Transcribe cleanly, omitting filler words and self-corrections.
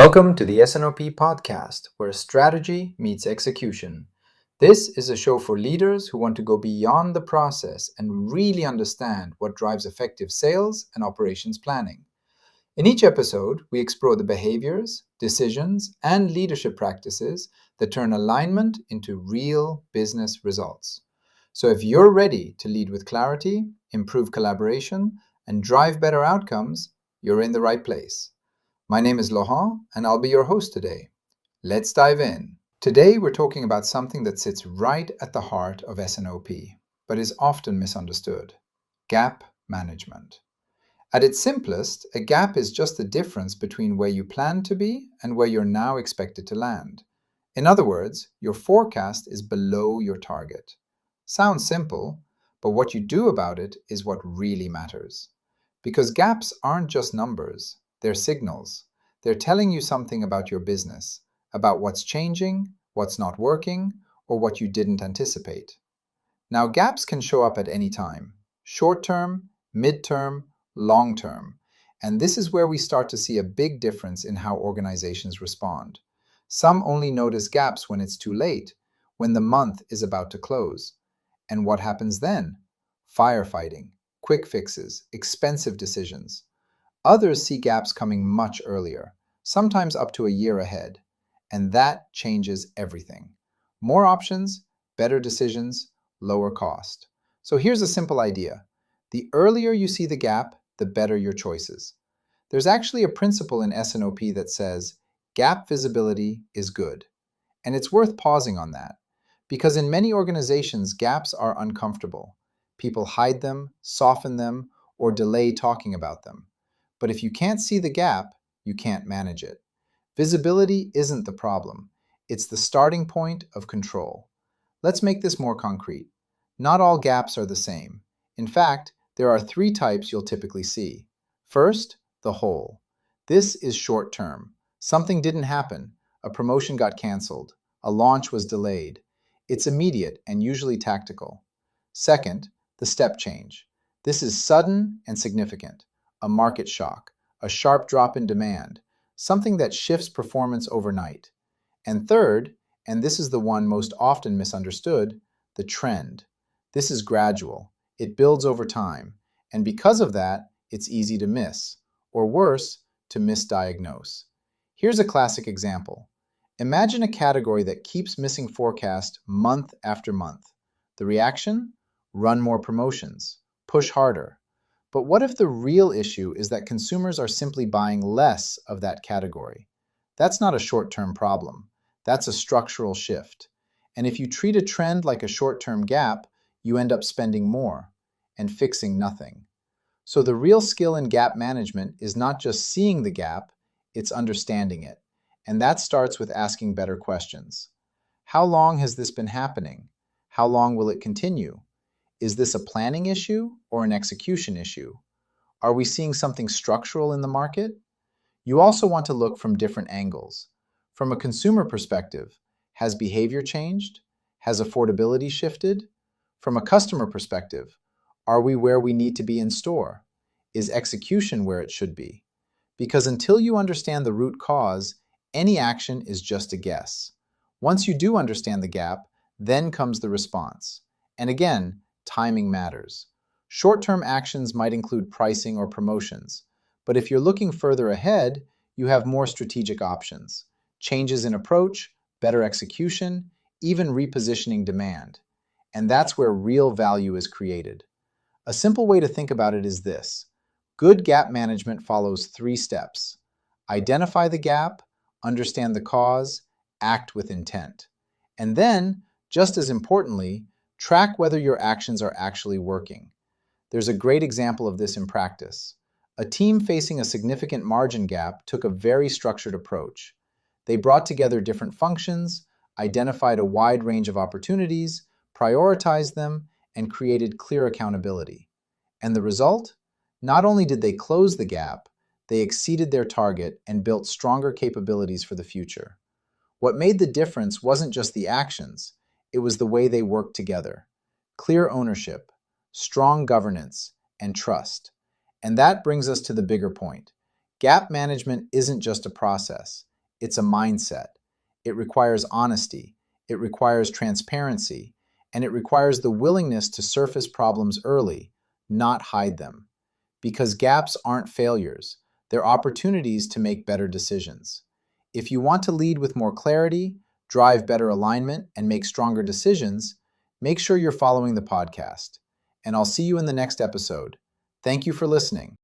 Welcome to the S&OP podcast, where strategy meets execution. This is a show for leaders who want to go beyond the process and really understand what drives effective sales and operations planning. In each episode, we explore the behaviors, decisions, and leadership practices that turn alignment into real business results. So if you're ready to lead with clarity, improve collaboration, and drive better outcomes, you're in the right place. My name is Laurent, and I'll be your host today. Let's dive in. Today, we're talking about something that sits right at the heart of S&OP, but is often misunderstood: gap management. At its simplest, a gap is just the difference between where you plan to be and where you're now expected to land. In other words, your forecast is below your target. Sounds simple, but what you do about it is what really matters. Because gaps aren't just numbers, they're signals. They're telling you something about your business, about what's changing, what's not working, or what you didn't anticipate. Now, gaps can show up at any time: short-term, mid-term, long-term. And this is where we start to see a big difference in how organizations respond. Some only notice gaps when it's too late, when the month is about to close. And what happens then? Firefighting, quick fixes, expensive decisions. Others see gaps coming much earlier, sometimes up to a year ahead. And that changes everything. More options, better decisions, lower cost. So here's a simple idea. The earlier you see the gap, the better your choices. There's actually a principle in S&OP that says gap visibility is good. And it's worth pausing on that, because in many organizations, gaps are uncomfortable. People hide them, soften them, or delay talking about them. But if you can't see the gap, you can't manage it. Visibility isn't the problem. It's the starting point of control. Let's make this more concrete. Not all gaps are the same. In fact, there are three types you'll typically see. First, the hole. This is short term. Something didn't happen. A promotion got canceled. A launch was delayed. It's immediate and usually tactical. Second, the step change. This is sudden and significant. A market shock, a sharp drop in demand, something that shifts performance overnight. And third, and this is the one most often misunderstood, the trend. This is gradual. It builds over time. And because of that, it's easy to miss, or worse, to misdiagnose. Here's a classic example. Imagine a category that keeps missing forecast month after month. The reaction? Run more promotions. Push harder. But what if the real issue is that consumers are simply buying less of that category? That's not a short-term problem. That's a structural shift. And if you treat a trend like a short-term gap, you end up spending more and fixing nothing. So the real skill in gap management is not just seeing the gap, it's understanding it. And that starts with asking better questions. How long has this been happening? How long will it continue? Is this a planning issue or an execution issue? Are we seeing something structural in the market? You also want to look from different angles. From a consumer perspective, has behavior changed? Has affordability shifted? From a customer perspective, are we where we need to be in store? Is execution where it should be? Because until you understand the root cause, any action is just a guess. Once you do understand the gap, then comes the response. And again, timing matters. Short-term actions might include pricing or promotions, but if you're looking further ahead, you have more strategic options. Changes in approach, better execution, even repositioning demand. And that's where real value is created. A simple way to think about it is this. Good gap management follows three steps. Identify the gap, understand the cause, act with intent. And then, just as importantly, track whether your actions are actually working. There's a great example of this in practice. A team facing a significant margin gap took a very structured approach. They brought together different functions, identified a wide range of opportunities, prioritized them, and created clear accountability. And the result? Not only did they close the gap, they exceeded their target and built stronger capabilities for the future. What made the difference wasn't just the actions, it was the way they worked together. Clear ownership, strong governance, and trust. And that brings us to the bigger point. Gap management isn't just a process. It's a mindset. It requires honesty. It requires transparency. And it requires the willingness to surface problems early, not hide them. Because gaps aren't failures, they're opportunities to make better decisions. If you want to lead with more clarity, drive better alignment, and make stronger decisions, make sure you're following the podcast. And I'll see you in the next episode. Thank you for listening.